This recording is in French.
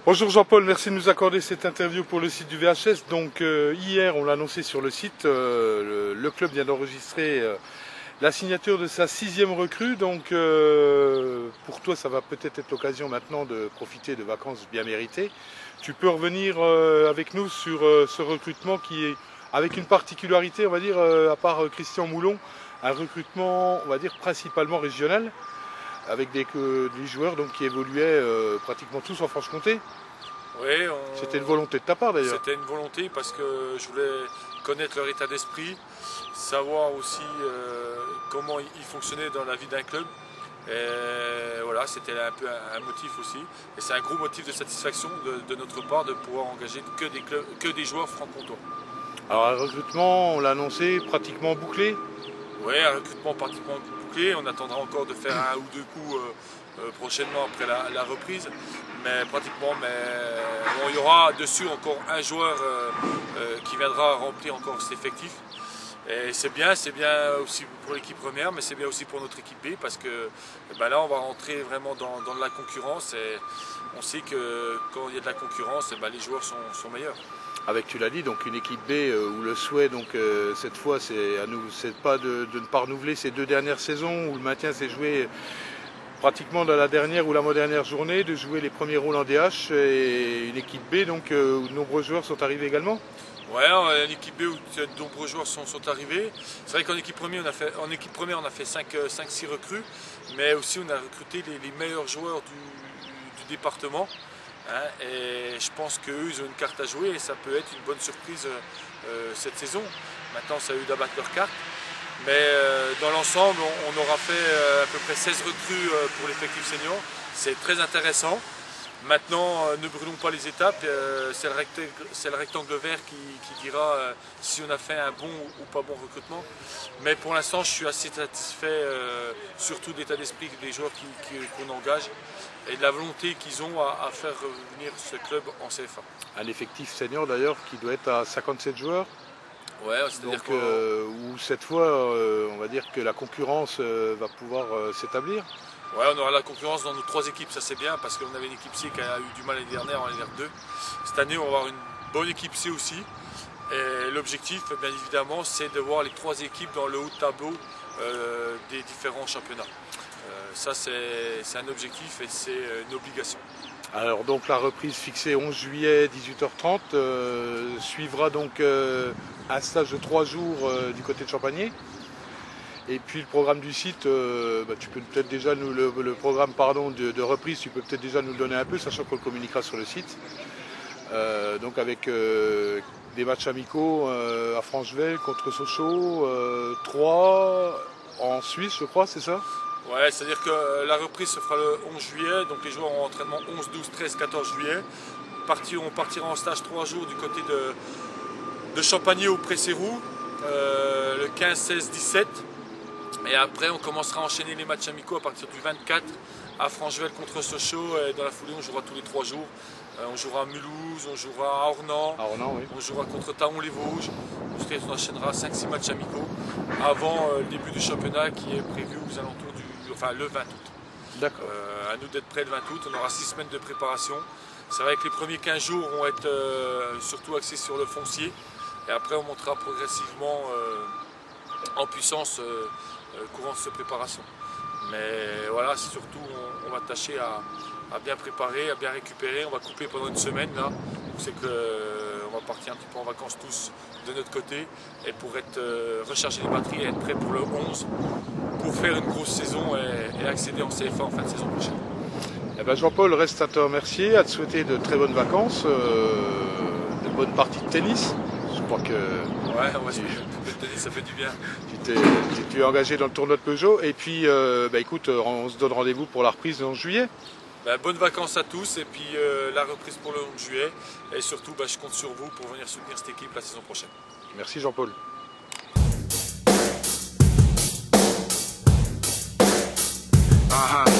Bonjour Jean-Paul, merci de nous accorder cette interview pour le site du VHS. Donc hier, on l'a annoncé sur le site, le club vient d'enregistrer la signature de sa 6e recrue. Donc pour toi, ça va peut-être être l'occasion maintenant de profiter de vacances bien méritées. Tu peux revenir avec nous sur ce recrutement qui est avec une particularité, on va dire, à part Christian Moulon, un recrutement, on va dire, principalement régional, avec des joueurs donc, qui évoluaient pratiquement tous en Franche-Comté. Oui, c'était une volonté de ta part d'ailleurs. C'était une volonté parce que je voulais connaître leur état d'esprit, savoir aussi comment ils fonctionnaient dans la vie d'un club. Et voilà, c'était un peu un motif aussi. Et c'est un gros motif de satisfaction de notre part de pouvoir engager que des joueurs franc-comtois. Alors un recrutement, on l'a annoncé, pratiquement bouclé. Oui, un recrutement pratiquement bouclé. On attendra encore de faire un ou deux coups prochainement après la reprise. Mais pratiquement, bon, il y aura dessus encore un joueur qui viendra remplir encore cet effectif. Et c'est bien aussi pour l'équipe première, mais c'est bien aussi pour notre équipe B parce que là on va rentrer vraiment dans la concurrence et on sait que quand il y a de la concurrence, les joueurs sont meilleurs. Avec, tu l'as dit, donc une équipe B où le souhait donc cette fois c'est pas de ne pas renouveler ces 2 dernières saisons où le maintien s'est joué pratiquement dans la dernière ou l'avant-dernière journée, de jouer les premiers rôles en DH, et une équipe B donc où de nombreux joueurs sont arrivés également. Ouais, une équipe B où de nombreux joueurs sont arrivés. C'est vrai qu'en équipe première on a fait 5-6 recrues, mais aussi on a recruté les meilleurs joueurs du département. Et je pense qu'eux ils ont une carte à jouer et ça peut être une bonne surprise cette saison. Maintenant c'est à eux d'abattre leur carte. Mais dans l'ensemble, on aura fait à peu près 16 recrues pour l'effectif senior. C'est très intéressant. Maintenant, ne brûlons pas les étapes. C'est le rectangle vert qui dira si on a fait un bon ou pas bon recrutement. Mais pour l'instant, je suis assez satisfait, surtout de l'état d'esprit des joueurs qu'on engage et de la volonté qu'ils ont à faire revenir ce club en CFA. Un effectif senior d'ailleurs qui doit être à 57 joueurs. Ouais, c'est-à-dire où cette fois, on va dire que la concurrence va pouvoir s'établir. Ouais, on aura la concurrence dans nos 3 équipes, ça c'est bien, parce qu'on avait une équipe C qui a eu du mal l'année dernière en LR2. Cette année, on va avoir une bonne équipe C aussi. Et l'objectif, bien évidemment, c'est de voir les 3 équipes dans le haut de tableau des différents championnats. Ça, c'est un objectif et c'est une obligation. Alors donc la reprise fixée 11 juillet 18h30 suivra donc un stage de 3 jours du côté de Champagné. Et puis le programme du site, tu peux peut-être déjà nous le programme de reprise, tu peux peut-être déjà nous le donner un peu, sachant qu'on le communiquera sur le site. Donc avec des matchs amicaux à Franchevelle contre Sochaux, 3 en Suisse je crois, c'est ça? Ouais, c'est-à-dire que la reprise se fera le 11 juillet, donc les joueurs ont entraînement 11, 12, 13, 14 juillet. On partira en stage 3 jours du côté de Champagné au Pré-Sérou, le 15, 16, 17. Et après, on commencera à enchaîner les matchs amicaux à partir du 24 à Franchevelle contre Sochaux. Et dans la foulée, on jouera tous les 3 jours. On jouera à Mulhouse, on jouera à Ornans, oui. On jouera contre Taon-les-Vosges. On enchaînera 5-6 matchs amicaux avant le début du championnat qui est prévu aux alentours le 20 août. D'accord. À nous d'être prêts le 20 août. On aura 6 semaines de préparation. C'est vrai que les premiers 15 jours vont être surtout axés sur le foncier. Et après, on montera progressivement en puissance courant cette préparation. Mais voilà, surtout on va tâcher à bien préparer, à bien récupérer. On va couper pendant une semaine là. C'est qu'on va partir un petit peu en vacances tous de notre côté et pour recharger les batteries et être prêt pour le 11 pour faire une grosse saison et accéder en CFA en fin de saison prochaine. Eh ben Jean-Paul, reste à te remercier, à te souhaiter de très bonnes vacances, de bonnes parties de tennis. Je crois que ouais, le tennis ça fait du bien. Tu es engagé dans le tournoi de Peugeot et puis écoute, on se donne rendez-vous pour la reprise en juillet. Bonnes vacances à tous et puis la reprise pour le 11 juillet et surtout je compte sur vous pour venir soutenir cette équipe la saison prochaine. Merci Jean-Paul. Uh-huh.